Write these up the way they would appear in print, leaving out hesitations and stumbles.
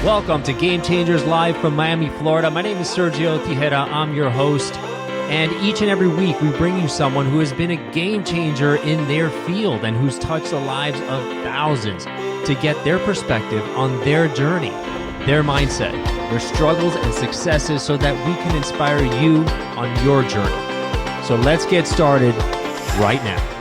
Welcome to Game Changers Live from Miami, Florida. My name is Sergio Tigera. I'm your host. And each and every week, we bring you someone who has been a game changer in their field and who's touched the lives of thousands to get their perspective on their journey, their mindset, their struggles and successes so that we can inspire you on your journey. So let's get started right now.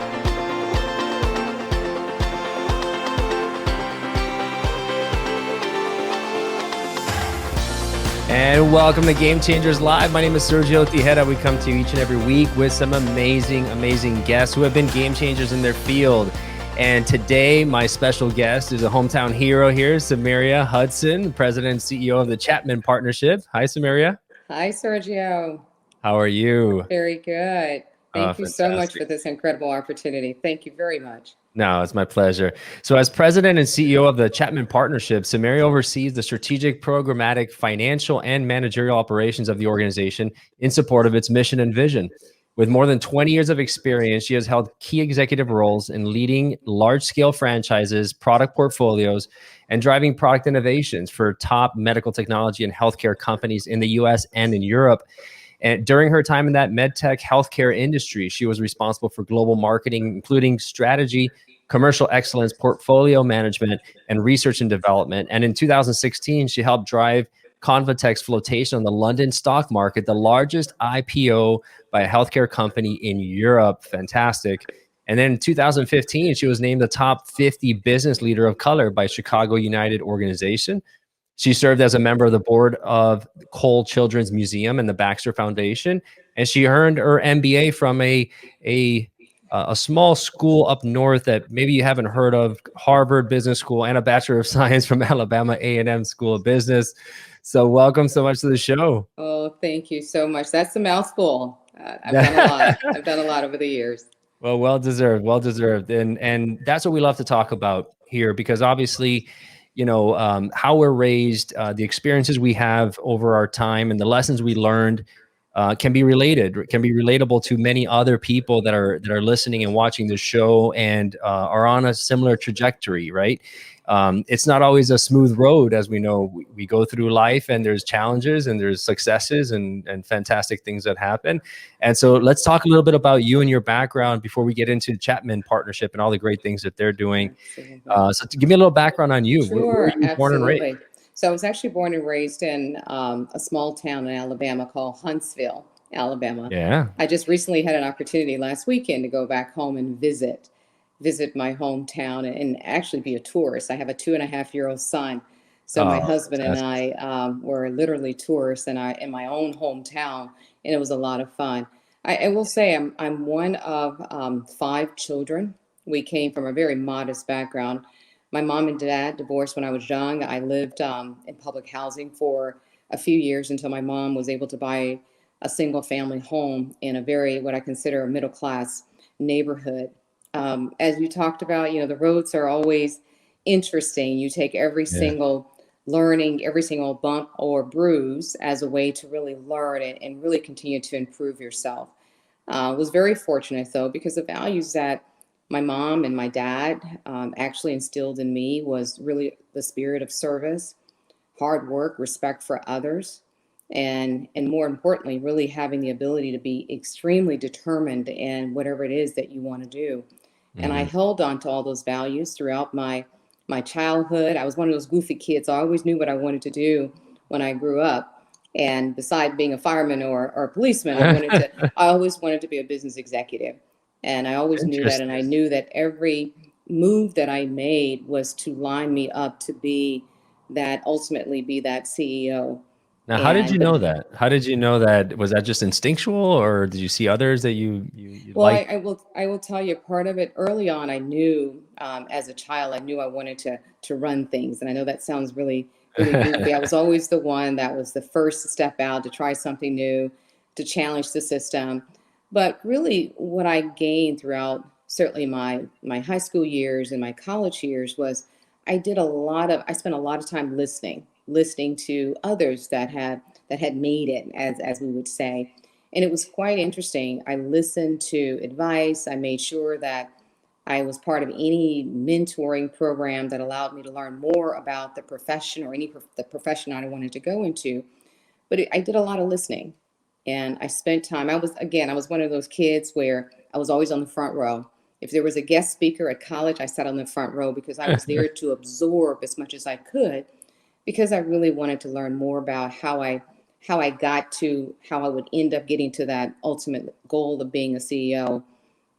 And welcome to Game Changers Live. My name is Sergio Tigera. We come to you each and every week with some amazing guests who have been game changers in their field. And today, my special guest is a hometown hero here, Symeria Hudson, President and CEO of the Chapman Partnership. Hi, Symeria. Hi, Sergio. How are you? Very good. Thank you so much for this incredible opportunity. Thank you very much. No, it's my pleasure. So as president and CEO of the Chapman Partnership, Symeria oversees the strategic, programmatic, financial, and managerial operations of the organization in support of its mission and vision. With more than 20 years of experience, she has held key executive roles in leading large-scale franchises, product portfolios, and driving product innovations for top medical technology and healthcare companies in the U.S. and in Europe. And during her time in that medtech healthcare industry, she was responsible for global marketing, including strategy, commercial excellence, portfolio management, and research and development. And in 2016, she helped drive ConvaTec's flotation on the London stock market, the largest IPO by a healthcare company in Europe. Fantastic. And then in 2015, she was named the top 50 business leader of color by Chicago United Organization. She served as a member of the board of Kohl Children's Museum and the Baxter Foundation, and she earned her MBA from a small school up north that maybe you haven't heard of, Harvard Business School, and a Bachelor of Science from Alabama A&M School of Business. So welcome so much to the show. Oh, thank you so much. That's a mouthful. I've done a lot. I've done a lot over the years. Well, well deserved. And that's what we love to talk about here, because obviously, you know, how we're raised, the experiences we have over our time, and the lessons we learned can be relatable to many other people that are listening and watching the show and are on a similar trajectory, right? It's not always a smooth road, as we know. We go through life, and there's challenges and there's successes and fantastic things that happen. And so let's talk a little bit about you and your background before we get into the Chapman Partnership and all the great things that they're doing. So to give me a little background on you. Sure, where were you born and raised? So I was actually born and raised in a small town in Alabama called Huntsville, Alabama. Yeah. I just recently had an opportunity last weekend to go back home and visit my hometown and actually be a tourist. I have a 2.5-year-old son. So my husband and I were literally tourists in my own hometown, and it was a lot of fun. I will say I'm one of 5 children. We came from a very modest background. My mom and dad divorced when I was young. I lived in public housing for a few years until my mom was able to buy a single family home in a very, what I consider a middle class neighborhood. As you talked about, you know, the roads are always interesting. You take every single learning, every single bump or bruise as a way to really learn and really continue to improve yourself. Was very fortunate, though, because the values that my mom and my dad actually instilled in me was really the spirit of service, hard work, respect for others, and more importantly, really having the ability to be extremely determined in whatever it is that you want to do. And I held on to all those values throughout my childhood. I was one of those goofy kids. I always knew what I wanted to do when I grew up. And besides being a fireman or a policeman, I always wanted to be a business executive. And I always knew that. And I knew that every move that I made was to line me up to ultimately be that CEO. Now, how did you know that? How did you know that? Was that just instinctual, or did you see others that you well, liked? I will tell you part of it. Early on, I knew as a child, I knew I wanted to run things. And I know that sounds really, really goofy. I was always the one that was the first to step out, to try something new, to challenge the system. But really what I gained throughout certainly my high school years and my college years was I spent a lot of time listening to others that had made it, as we would say. And it was quite interesting. I listened to advice. I made sure that I was part of any mentoring program that allowed me to learn more about the profession or the profession I wanted to go into. But I did a lot of listening, and I spent time. I was one of those kids where I was always on the front row. If there was a guest speaker at college, I sat on the front row because I was there to absorb as much as I could, because I really wanted to learn more about how I got to how I would end up getting to that ultimate goal of being a CEO.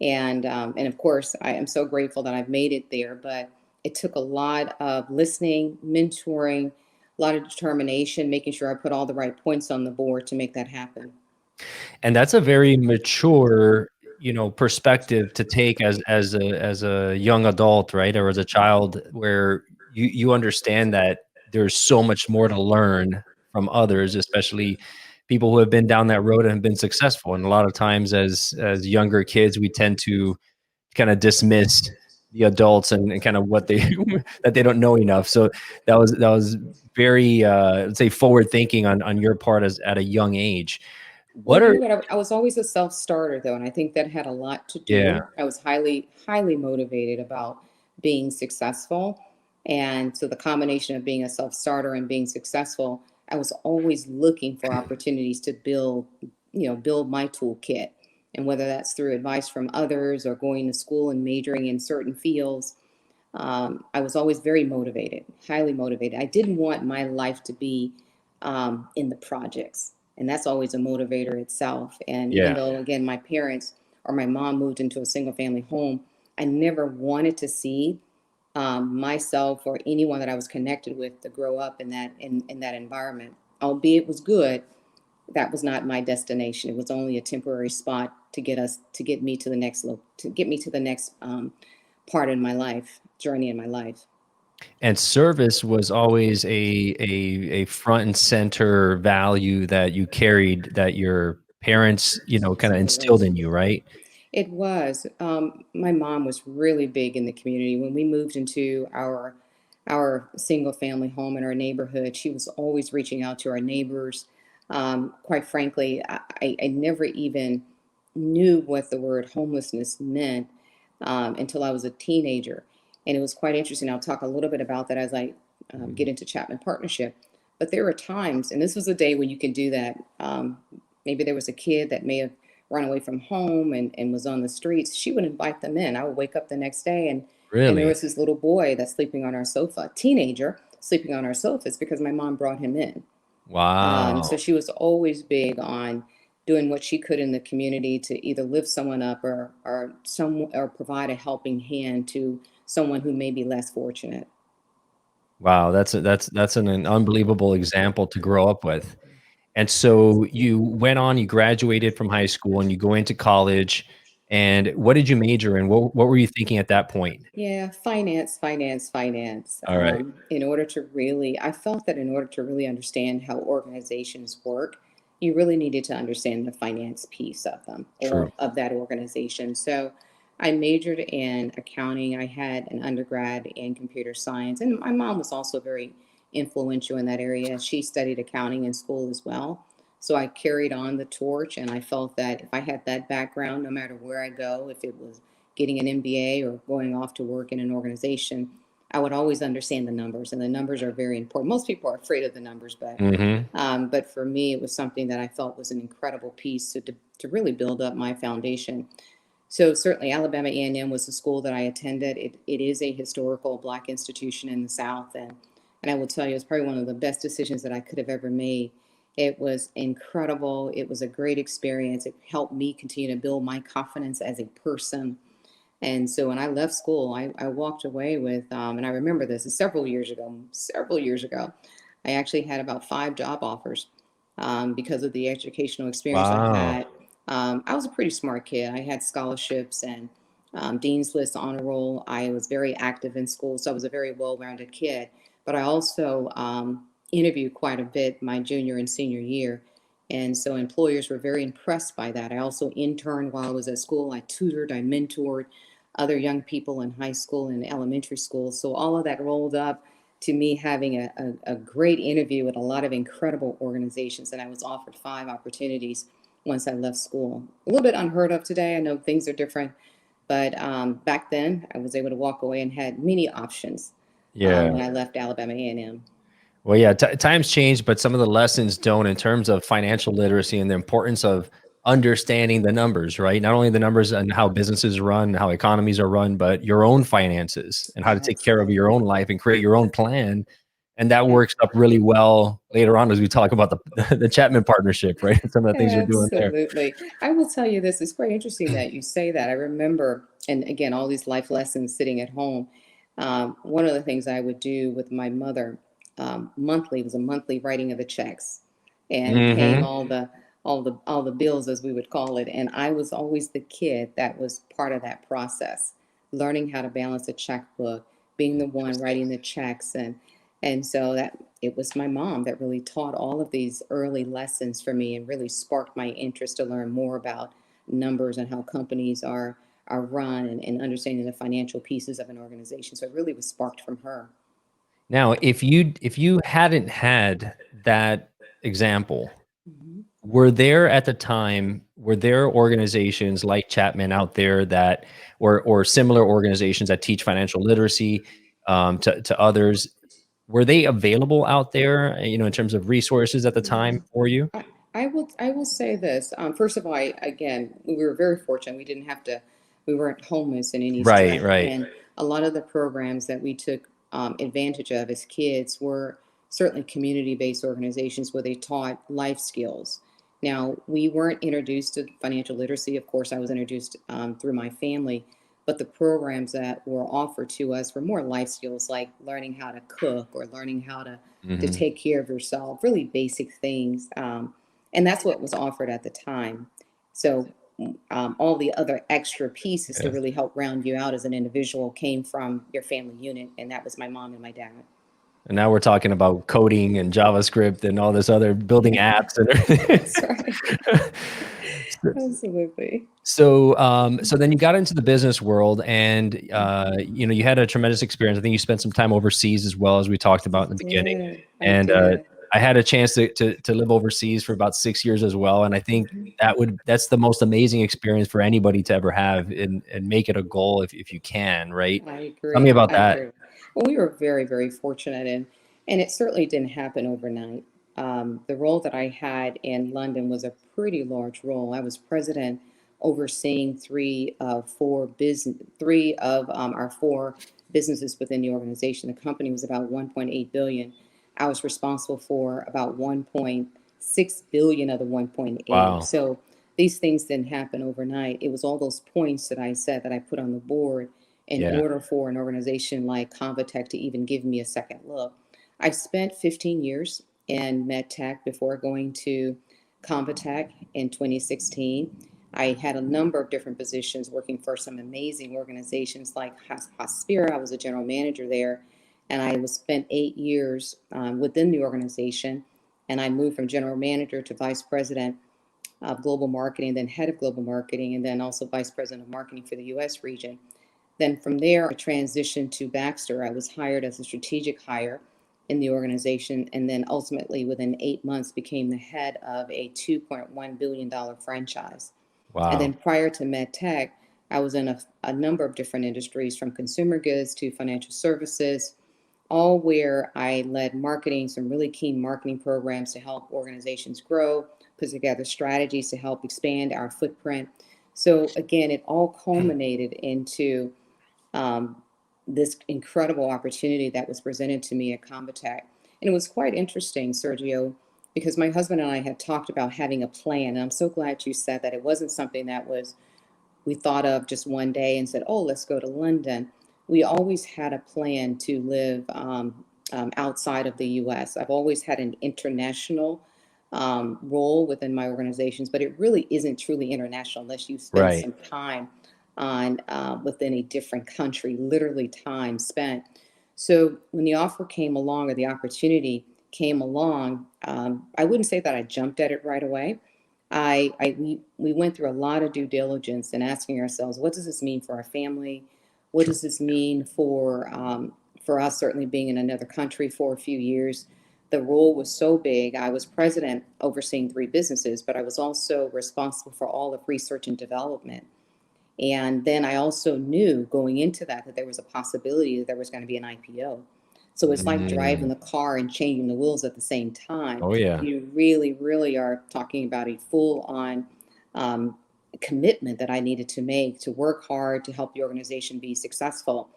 And of course, I am so grateful that I've made it there. But it took a lot of listening, mentoring, a lot of determination, making sure I put all the right points on the board to make that happen. And that's a very mature, perspective to take as a young adult, right? Or as a child, where you understand that there's so much more to learn from others, especially people who have been down that road and have been successful. And a lot of times as younger kids, we tend to kind of dismiss the adults and kind of what they that they don't know enough. So that was very let's say forward thinking on your part as at a young age. Well, What you are know what? I was always a self-starter though, and I think that had a lot to Yeah. do. I was highly motivated about being successful. And so the combination of being a self-starter and being successful, I was always looking for opportunities to build my toolkit. And whether that's through advice from others or going to school and majoring in certain fields, I was always very motivated, highly motivated. I didn't want my life to be in the projects. And that's always a motivator itself. And even Yeah. though, again, my parents or my mom moved into a single family home, I never wanted to see myself or anyone that I was connected with to grow up in that environment. Albeit it was good, that was not my destination. It was only a temporary spot to get me to the next part in my life, journey in my life. And service was always a front and center value that you carried, that your parents, kind of Absolutely. instilled in you, right? It was. My mom was really big in the community. When we moved into our single family home in our neighborhood, she was always reaching out to our neighbors. Quite frankly, I never even knew what the word homelessness meant until I was a teenager. And it was quite interesting. I'll talk a little bit about that as I get into Chapman Partnership. But there were times, and this was a day when you could do that. Maybe there was a kid that may have run away from home and was on the streets. She would invite them in. I would wake up the next day and there Really? was this little boy that's sleeping on our sofa, teenager sleeping on our sofas because my mom brought him in. So Wow. she was always big on doing what she could in the community to either lift someone up or provide a helping hand to someone who may be less fortunate. Wow, that's an unbelievable example to grow up with. And so you went on, you graduated from high school and you go into college. And what did you major in? What were you thinking at that point? Yeah, finance, finance, finance. All right. I felt that in order to really understand how organizations work, you really needed to understand the finance piece of them True. or of that organization. So I majored in accounting. I had an undergrad in computer science, and my mom was also very influential in that area. She studied accounting in school as well. So I carried on the torch, and I felt that if I had that background, no matter where I go, if it was getting an MBA or going off to work in an organization, I would always understand the numbers, and the numbers are very important. Most people are afraid of the numbers, Hmm. but for me, it was something that I felt was an incredible piece to really build up my foundation. So certainly, Alabama A&M was the school that I attended. It is a historical Black institution in the South, and I will tell you, it's probably one of the best decisions that I could have ever made. It was incredible. It was a great experience. It helped me continue to build my confidence as a person. And so when I left school, I walked away with, and I remember this is several years ago, I actually had about 5 job offers because of the educational experience I Wow. had. I was a pretty smart kid. I had scholarships and Dean's List honor roll. I was very active in school, so I was a very well-rounded kid. But I also interviewed quite a bit my junior and senior year. And so employers were very impressed by that. I also interned while I was at school. I tutored, I mentored other young people in high school and elementary school. So all of that rolled up to me having a great interview with a lot of incredible organizations. And I was offered 5 opportunities once I left school. A little bit unheard of today. I know things are different But back then, I was able to walk away and had many options when I left Alabama A&M. Well, yeah, times change, but some of the lessons don't in terms of financial literacy and the importance of understanding the numbers, right? Not only the numbers and how businesses run, how economies are run, but your own finances and how to take care of your own life and create your own plan. And that works up really well later on as we talk about the Chapman Partnership, right? Some of the things you're doing there. Absolutely. I will tell you this, it's quite interesting that you say that. I remember, and again, all these life lessons sitting at home. One of the things I would do with my mother monthly was a monthly writing of the checks and paying all the bills, as we would call it. And I was always the kid that was part of that process, learning how to balance a checkbook, being the one writing the checks, and so that it was my mom that really taught all of these early lessons for me and really sparked my interest to learn more about numbers and how companies are run and understanding the financial pieces of an organization. So it really was sparked from her. Now, if you hadn't had that example, were there at the time, were there organizations like Chapman out there that, or similar organizations that teach financial literacy to others? Were they available out there, in terms of resources at the time for you? I will say this. First of all, again, we were very fortunate. We weren't homeless in any Right, stretch. right. And a lot of the programs that we took advantage of as kids were certainly community-based organizations where they taught life skills. Now, we weren't introduced to financial literacy. Of course, I was introduced through my family, but the programs that were offered to us were more life skills like learning how to cook or learning how to take care of yourself, really basic things. And that's what was offered at the time. So all the other extra pieces to really help round you out as an individual came from your family unit, and that was my mom and my dad. And now we're talking about coding and JavaScript and all this other building apps and everything. That's right. Absolutely. So then you got into the business world, and you had a tremendous experience. I think you spent some time overseas as well, as we talked about in the beginning. And I had a chance to live overseas for about 6 years as well. And I think that's the most amazing experience for anybody to ever have, and make it a goal if you can, right? I agree. Tell me about I that. agree. Well, we were very, very fortunate, and it certainly didn't happen overnight. The role that I had in London was a pretty large role. I was president overseeing three of our four businesses within the organization. The company was about 1.8 billion. I was responsible for about 1.6 billion of the 1.8. Wow. So these things didn't happen overnight. It was all those points that I said that I put on the board in order for an organization like ConvaTec to even give me a second look. I spent 15 years in medtech before going to ConvaTec in 2016. I had a number of different positions working for some amazing organizations like Hospira. I was a general manager there, and I was spent 8 years within the organization. And I moved from general manager to vice president of global marketing, then head of global marketing, and then also vice president of marketing for the U.S. region. Then from there, I transitioned to Baxter. I was hired as a strategic hire in the organization, and then ultimately within 8 months became the head of a $2.1 billion franchise. Wow. And then prior to MedTech, I was in a number of different industries, from consumer goods to financial services, all where I led marketing, some really key marketing programs to help organizations grow, put together strategies to help expand our footprint. So again, it all culminated into this incredible opportunity that was presented to me at ConvaTec. And it was quite interesting, Sergio, because my husband and I had talked about having a plan. And I'm so glad you said that. It wasn't something that we thought of just one day and said, oh, let's go to London. We always had a plan to live outside of the US. I've always had an international role within my organizations, but it really isn't truly international unless you spend some time on within a different country, literally time spent. So when the offer came along, or the opportunity came along, I wouldn't say that I jumped at it right away. We went through a lot of due diligence and asking ourselves, what does this mean for our family? What does this mean for us, certainly being in another country for a few years? The role was so big. I was president overseeing three businesses, but I was also responsible for all of research and development. And then I also knew going into that there was a possibility that there was going to be an IPO. So it's like driving the car and changing the wheels at the same time. Oh yeah. You really, really are talking about a full-on commitment that I needed to make to work hard to help the organization be successful.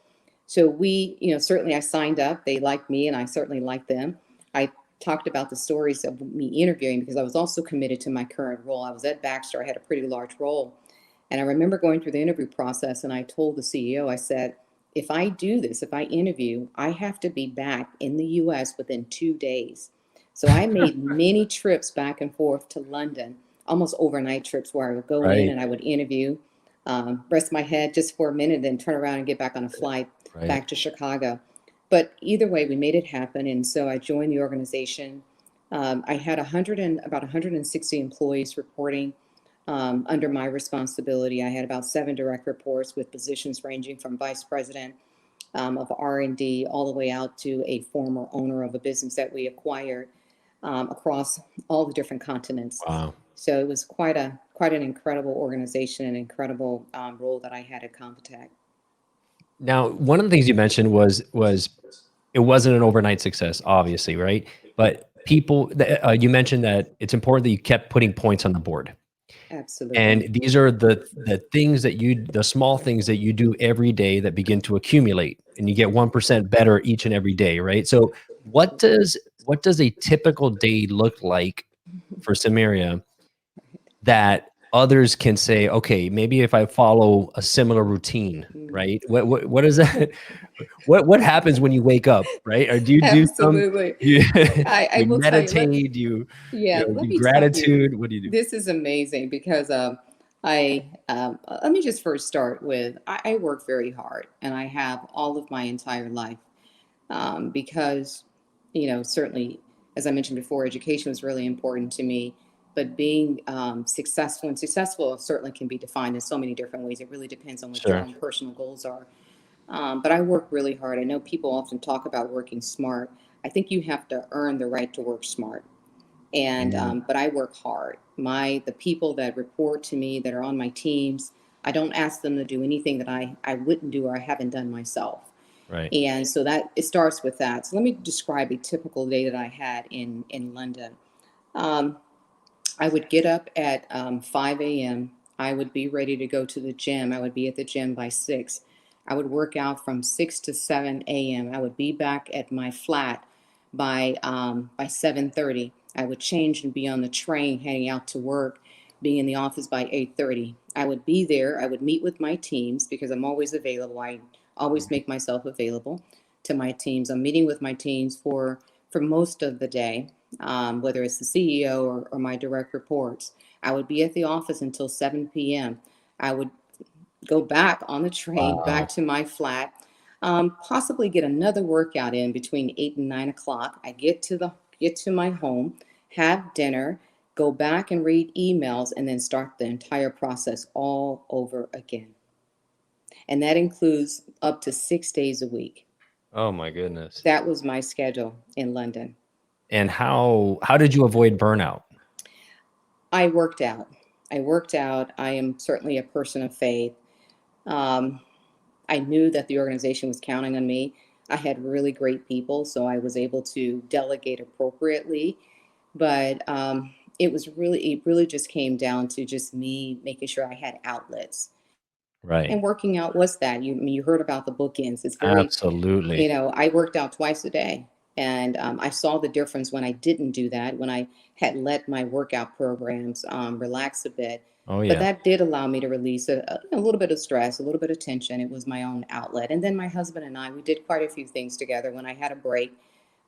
So we, certainly I signed up. They liked me, and I certainly liked them. I talked about the stories of me interviewing because I was also committed to my current role. I was at Baxter. I had a pretty large role. And I remember going through the interview process, and I told the CEO, I said, if I do this, if I interview, I have to be back in the US within 2 days. So I made many trips back and forth to London, almost overnight trips where I would go in and I would interview, rest my head just for a minute, then turn around and get back on a flight back to Chicago. But either way, we made it happen. And so I joined the organization. I had about 160 employees reporting under my responsibility. I had about 7 direct reports with positions ranging from vice president of R&D all the way out to a former owner of a business that we acquired across all the different continents. Wow. So it was quite an incredible organization and incredible role that I had at ConvaTec. Now, one of the things you mentioned was it wasn't an overnight success, obviously, right? But people, you mentioned that it's important that you kept putting points on the board. Absolutely. And these are the things that the small things that you do every day that begin to accumulate, and you get 1% better each and every day, right? So what does a typical day look like for Symeria that others can say, okay, maybe if I follow a similar routine, right? What is that? What happens when you wake up, right? Or do you do Absolutely. you I will meditate? let me gratitude? What do you do? This is amazing because let me just first start with I work very hard, and I have all of my entire life because certainly, as I mentioned before, education was really important to me. But being successful certainly can be defined in so many different ways. It really depends on what your own personal goals are. But I work really hard. I know people often talk about working smart. I think you have to earn the right to work smart. And but I work hard. The people that report to me, that are on my teams, I don't ask them to do anything that I wouldn't do or I haven't done myself. Right. And so that it starts with that. So let me describe a typical day that I had in London. I would get up at 5 a.m. I would be ready to go to the gym. I would be at the gym by 6. I would work out from 6 to 7 a.m. I would be back at my flat by 7:30. I would change and be on the train heading out to work, being in the office by 8:30. I would be there. I would meet with my teams because I'm always available. I always make myself available to my teams. I'm meeting with my teams for most of the day, whether it's the CEO or my direct reports. I would be at the office until 7 p.m. I would go back on the train back to my flat, possibly get another workout in between 8 and 9 o'clock. I get to my home, have dinner, go back and read emails, and then start the entire process all over again. And that includes up to 6 days a week. Oh my goodness. That was my schedule in London. And how did you avoid burnout? I worked out. I am certainly a person of faith. I knew that the organization was counting on me. I had really great people, so I was able to delegate appropriately. But it really just came down to just me making sure I had outlets. Right. And working out was that. You heard about the bookends. It's very, absolutely. I worked out twice a day. And I saw the difference when I didn't do that, when I had let my workout programs relax a bit. Oh, yeah. But that did allow me to release a little bit of stress, a little bit of tension. It was my own outlet. And then my husband and I, we did quite a few things together. When I had a break,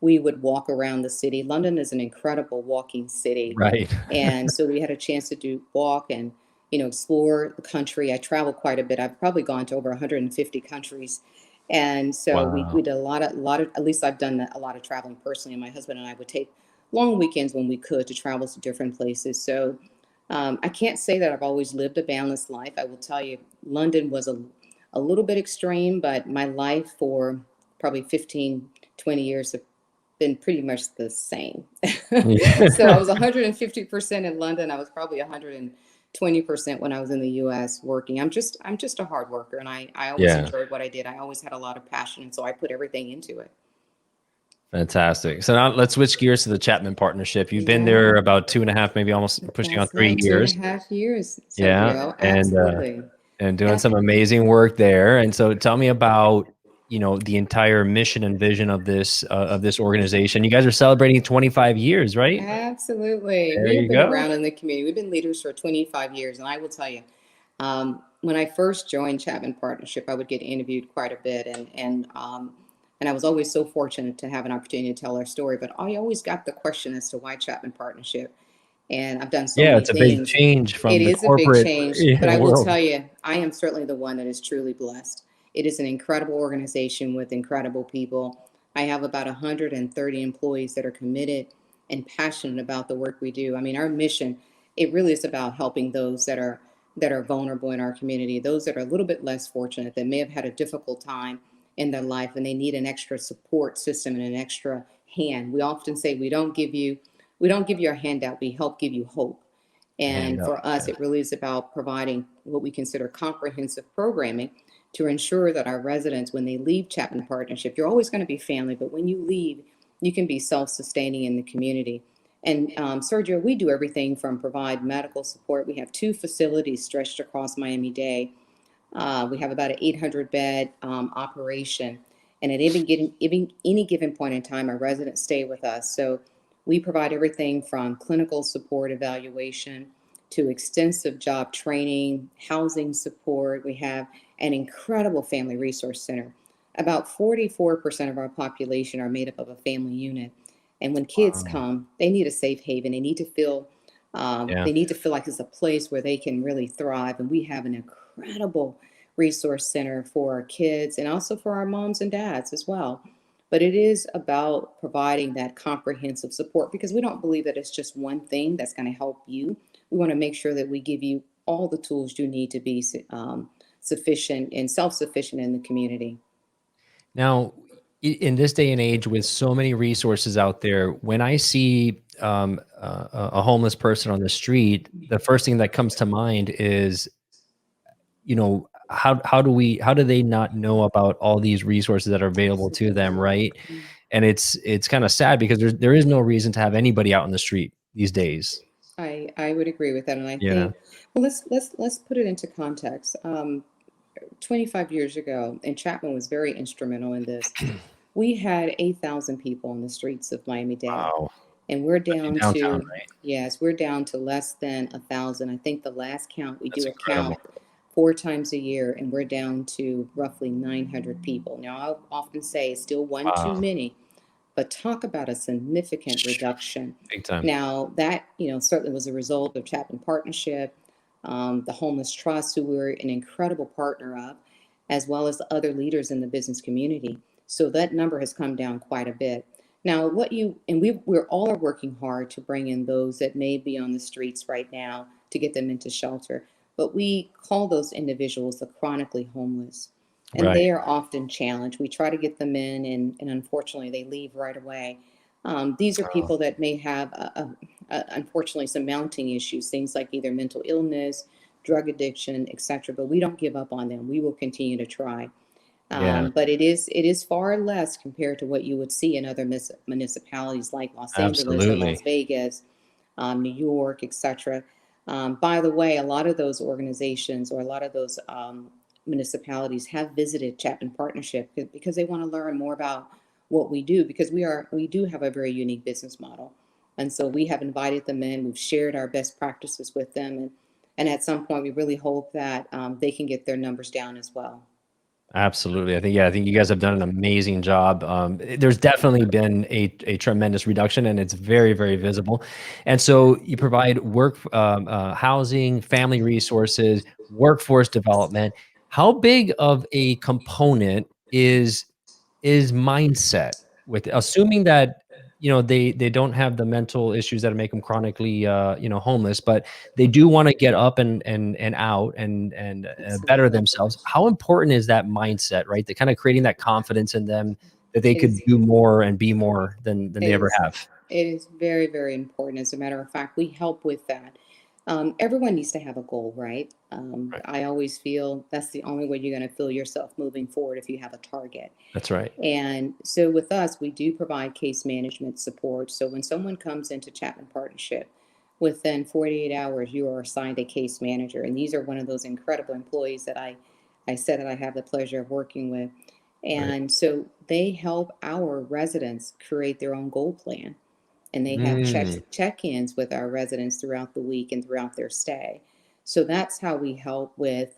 we would walk around the city. London is an incredible walking city. Right. And so we had a chance to walk and, explore the country. I traveled quite a bit. I've probably gone to over 150 countries. And so we did a lot of, at least I've done a lot of traveling personally. And my husband and I would take long weekends when we could to travel to different places. So I can't say that I've always lived a balanced life. I will tell you, London was a little bit extreme, but my life for probably 15, 20 years have been pretty much the same. So I was 150% in London. I was probably 20% when I was in the US working. I'm just a hard worker, and I always enjoyed what I did. I always had a lot of passion, and so I put everything into it. Fantastic. So now let's switch gears to the Chapman Partnership. You've been there about 2.5, maybe almost pushing on That's 3 right, years. 2.5 years, Yeah. Sergio. Absolutely. And doing some amazing work there. And so tell me about, the entire mission and vision of this organization. You guys are celebrating 25 years, right? Absolutely. There We have you been go. around in the community. We've been leaders for 25 years. And I will tell you, when I first joined Chapman Partnership, I would get interviewed quite a bit. And I was always so fortunate to have an opportunity to tell our story. But I always got the question as to why Chapman Partnership. And I've done so many It's a big things. change It from the is a big corporate change, but I will world. tell you, I am certainly the one that is truly blessed. It is an incredible organization with incredible people. I have about 130 employees that are committed and passionate about the work we do. I mean, our mission, it really is about helping those that are vulnerable in our community, those that are a little bit less fortunate, that may have had a difficult time in their life and they need an extra support system and an extra hand. We often say we don't give you a handout, we help give you hope. And for us, it really is about providing what we consider comprehensive programming to ensure that our residents, when they leave Chapman Partnership, you're always going to be family, but when you leave, you can be self-sustaining in the community. And Sergio, we do everything from provide medical support. We have 2 facilities stretched across Miami-Dade. We have about an 800-bed operation. And at any given point in time, our residents stay with us. So we provide everything from clinical support evaluation to extensive job training, housing support. We have an incredible family resource center. About 44% of our population are made up of a family unit. And when kids come, they need a safe haven. They need to feel like it's a place where they can really thrive. And we have an incredible resource center for our kids and also for our moms and dads as well. But it is about providing that comprehensive support because we don't believe that it's just one thing that's going to help you. We want to make sure that we give you all the tools you need to be sufficient and self-sufficient in the community. Now, in this day and age, with so many resources out there, when I see a homeless person on the street, the first thing that comes to mind is, how do they not know about all these resources that are available to them, right? And it's kind of sad because there is no reason to have anybody out in the street these days. I would agree with that, and I think well let's put it into context. 25 years ago, and Chapman was very instrumental in this. We had 8,000 people on the streets of Miami-Dade. Wow. And we're down downtown, to, right? yes, we're down to less than 1,000. I think the last count, we That's do a incredible. count 4 times a year, and we're down to roughly 900 people. Now, I'll often say it's still one too Wow. many, but talk about a significant reduction. Big time. Now, that, certainly was a result of Chapman Partnership, the Homeless Trust, who we're an incredible partner of, as well as the other leaders in the business community. So that number has come down quite a bit. Now, we're all are working hard to bring in those that may be on the streets right now to get them into shelter. But we call those individuals the chronically homeless. And Right. they are often challenged. We try to get them in, and unfortunately, they leave right away. These are people that may have, unfortunately, some mounting issues, things like either mental illness, drug addiction, etc. But we don't give up on them. We will continue to try. But it is far less compared to what you would see in other municipalities like Los Angeles or Las Vegas, New York, etc. By the way, a lot of those organizations or a lot of those municipalities have visited Chapman Partnership because they want to learn more about what we do because we do have a very unique business model. And so we have invited them in, we've shared our best practices with them, and at some point we really hope that they can get their numbers down as well. Absolutely. I think you guys have done an amazing job. There's definitely been a tremendous reduction and it's very, very visible. And so you provide work, housing, family resources, workforce development. How big of a component is mindset, with assuming that they don't have the mental issues that make them chronically homeless, but they do want to get up and out and better themselves? How important is that mindset, right? The kind of creating that confidence in them that they could do more and be more than they ever have. It is very, very important. As a matter of fact, we help with that. Everyone needs to have a goal, right? Right. I always feel that's the only way you're going to feel yourself moving forward if you have a target. That's right. And so with us, we do provide case management support. So when someone comes into Chapman Partnership, within 48 hours, you are assigned a case manager. And these are one of those incredible employees that I said that I have the pleasure of working with. Right. And so they help our residents create their own goal plan. And they have Mm. check-ins with our residents throughout the week and throughout their stay. So that's how we help with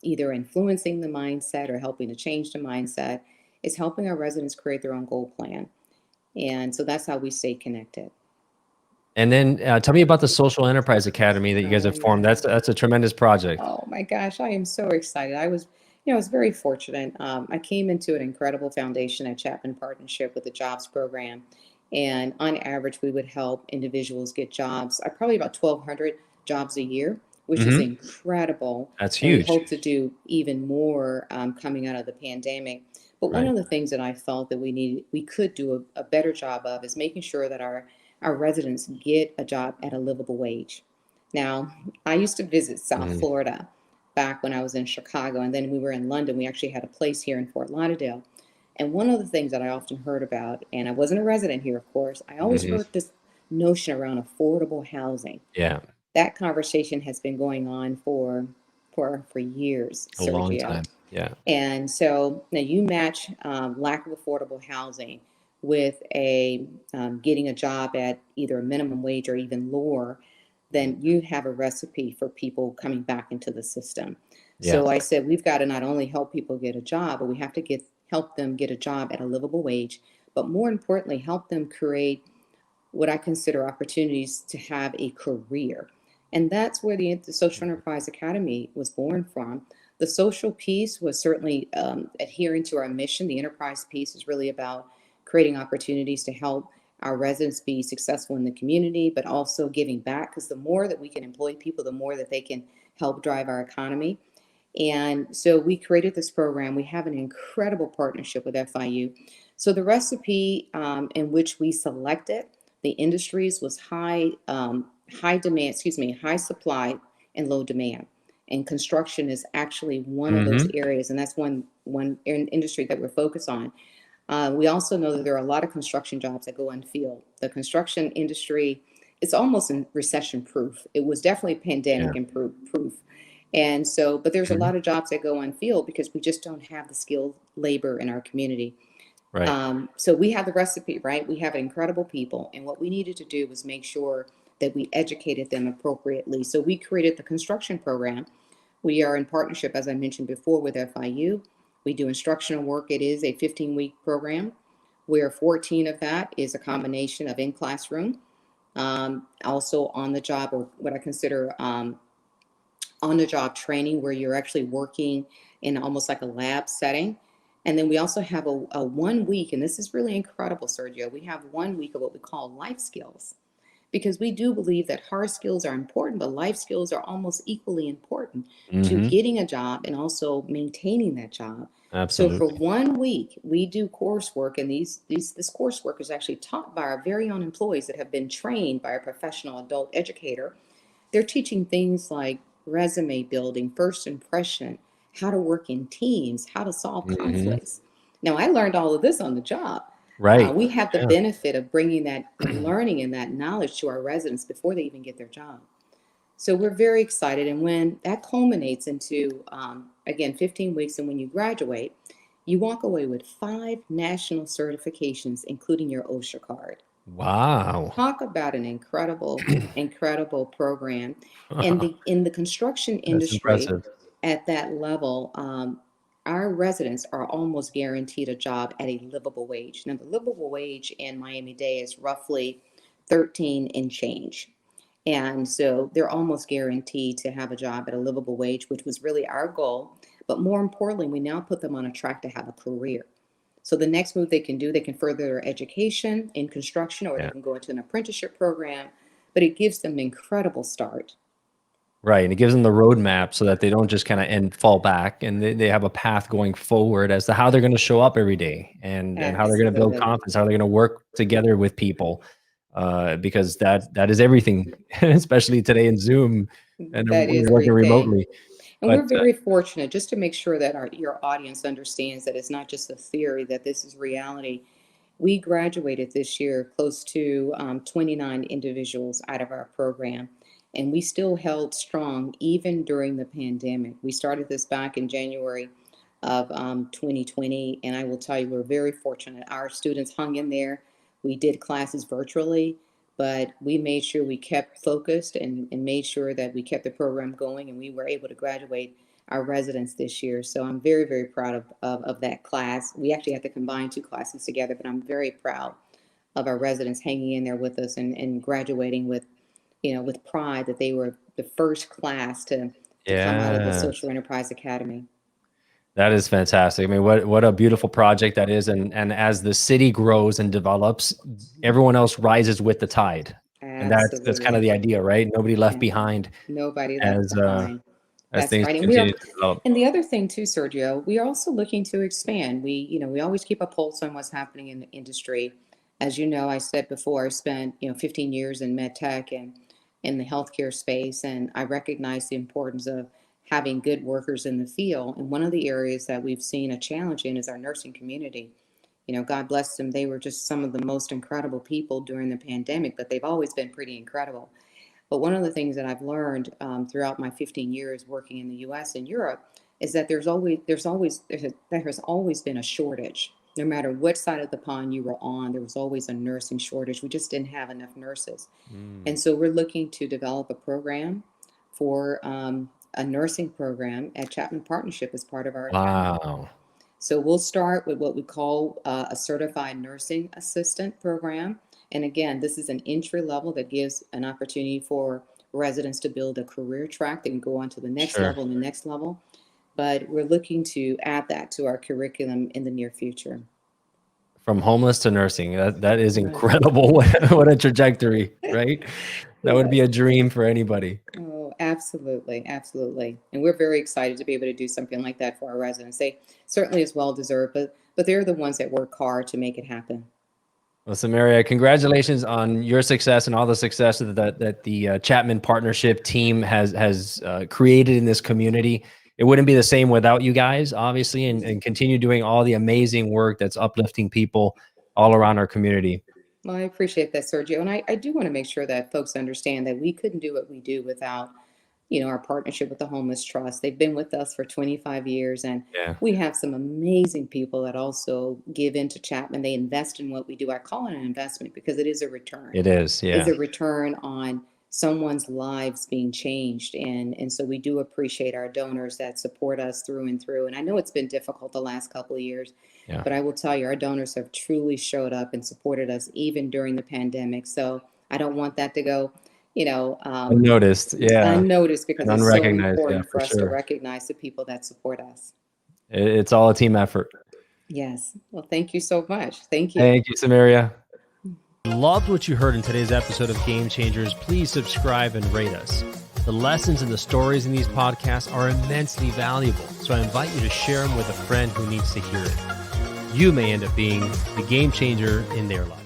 either influencing the mindset or helping to change the mindset, is helping our residents create their own goal plan. And so that's how we stay connected. And then tell me about the Social Enterprise Academy that you guys Oh have formed. my, That's a tremendous project. oh my gosh, I am so excited. I was very fortunate. I came into an incredible foundation at Chapman Partnership with the jobs program. And on average, we would help individuals get jobs, probably about 1,200 jobs a year, which is Hmm. incredible. That's And we huge. hope to do even more coming out of the pandemic. But one Right. of the things that I felt that we could do a better job of is making sure that our residents get a job at a livable wage. Now, I used to visit South Mhm. Florida back when I was in Chicago, and then we were in London. We actually had a place here in Fort Lauderdale. And one of the things that I often heard about, and I wasn't a resident here, of course, I always Mhm. heard this notion around affordable housing. Yeah, That conversation has been going on for years, a long Sergio. time. Yeah. And so now you match lack of affordable housing with a getting a job at either a minimum wage or even lower, then you have a recipe for people coming back into the system. Yeah. So I said we've got to not only help people get a job, but we have to help them get a job at a livable wage, but more importantly, help them create what I consider opportunities to have a career. And that's where the Social Enterprise Academy was born from. The social piece was certainly adhering to our mission. The enterprise piece is really about creating opportunities to help our residents be successful in the community, but also giving back, because the more that we can employ people, the more that they can help drive our economy. And so we created this program. We have an incredible partnership with FIU. So the recipe in which we selected the industries was high demand, excuse me, high supply and low demand. And construction is actually one of those Mhm. areas, and that's one industry that we're focused on. We also know that there are a lot of construction jobs that go unfilled. The construction industry is almost in recession proof. It was definitely Yeah. pandemic proof. And so, but there's a Mhm. lot of jobs that go unfilled because we just don't have the skilled labor in our community. Right. So we have the recipe, right? We have incredible people. And what we needed to do was make sure that we educated them appropriately. So we created the construction program. We are in partnership, as I mentioned before, with FIU. We do instructional work. It is a 15-week program where 14 of that is a combination of in classroom, also on the job, or what I consider on the job training, where you're actually working in almost like a lab setting. And then we also have a 1 week, and this is really incredible, Sergio. We have 1 week of what we call life skills, because we do believe that hard skills are important, but life skills are almost equally important to Mhm. getting a job and also maintaining that job. So for Absolutely. 1 week, we do coursework, and this coursework is actually taught by our very own employees that have been trained by a professional adult educator. They're teaching things like resume building, first impression, how to work in teams, how to solve Mhm. conflicts. Now, I learned all of this on the job. Right. We have the Yeah. benefit of bringing that learning and that knowledge to our residents before they even get their job. So we're very excited. And when that culminates into, again, 15 weeks, and when you graduate, you walk away with 5 national certifications, including your OSHA card. Wow. Talk about an incredible program. And in the construction That's industry, impressive. at that level, our residents are almost guaranteed a job at a livable wage. Now, the livable wage in Miami-Dade is roughly 13 and change. And so they're almost guaranteed to have a job at a livable wage, which was really our goal. But more importantly, we now put them on a track to have a career. So the next move they can do, they can further their education in construction, or they Yeah. can go into an apprenticeship program, but it gives them an incredible start. Right, and it gives them the roadmap so that they don't just kinda and fall back, and they have a path going forward as to how they're gonna show up every day and how they're gonna build Absolutely. confidence, how they're gonna work together with people. because that is everything, especially today in Zoom and That is we're working everything. remotely. And But we're very fortunate, just to make sure that your audience understands that it's not just a theory, that this is reality. We graduated this year close to 29 individuals out of our program, and we still held strong even during the pandemic. We started this back in January of 2020, and I will tell you, we're very fortunate. Our students hung in there. We did classes virtually, but we made sure we kept focused and made sure that we kept the program going, and we were able to graduate our residents this year. So I'm very, very proud of that class. We actually had to combine two classes together, but I'm very proud of our residents hanging in there with us and graduating with, with pride that they were the first class to come out of the yeah, Social Enterprise Academy. that is fantastic. I mean, what a beautiful project that is. And as the city grows and develops, everyone else rises with the tide. And that's kind of Absolutely. the idea, right? Nobody left And behind nobody left as behind. That's things right. And continue to develop. and the other thing too, Sergio, we are also looking to expand. We always keep a pulse on what's happening in the industry. As you know, I said before, I spent, 15 years in medtech and in the healthcare space, and I recognize the importance of having good workers in the field. And one of the areas that we've seen a challenge in is our nursing community. God bless them. They were just some of the most incredible people during the pandemic, but they've always been pretty incredible. But one of the things that I've learned throughout my 15 years working in the U.S. and Europe is that there has always been a shortage. No matter what side of the pond you were on, there was always a nursing shortage. We just didn't have enough nurses, Mm. and so we're looking to develop a program for a nursing program at Chapman Partnership as part of our academy. Wow. So we'll start with what we call a certified nursing assistant program. And again, this is an entry level that gives an opportunity for residents to build a career track. They can go on to the next Sure. level and the next level. But we're looking to add that to our curriculum in the near future. From homeless to nursing. That is Right. incredible. What a trajectory, right? That would be Yes. a dream for anybody. Oh, absolutely, absolutely. And we're very excited to be able to do something like that for our residents. They certainly is well deserved, but they're the ones that work hard to make it happen. Well, Symeria, congratulations on your success and all the success that the Chapman Partnership team has created in this community. It wouldn't be the same without you guys, obviously, and continue doing all the amazing work that's uplifting people all around our community. Well, I appreciate that, Sergio. And I do want to make sure that folks understand that we couldn't do what we do without, our partnership with the Homeless Trust. They've been with us for 25 years, and Yeah, we have some amazing people that also give into Chapman. They invest in what we do. I call it an investment because it is a return. it is. Is Yeah, a return on someone's lives being changed. And so we do appreciate our donors that support us through and through. And I know it's been difficult the last couple of years, yeah. but I will tell you, our donors have truly showed up and supported us even during the pandemic. So I don't want that to go, Unnoticed. Yeah, unnoticed, because and it's so unrecognized. Yeah, important for for us to sure. recognize the people that support us. It's all a team effort. Yes. Well, thank you so much. Thank you. Thank you, Symeria. Loved what you heard in today's episode of Game Changers. Please subscribe and rate us. The lessons and the stories in these podcasts are immensely valuable, so I invite you to share them with a friend who needs to hear it. You may end up being the game changer in their life.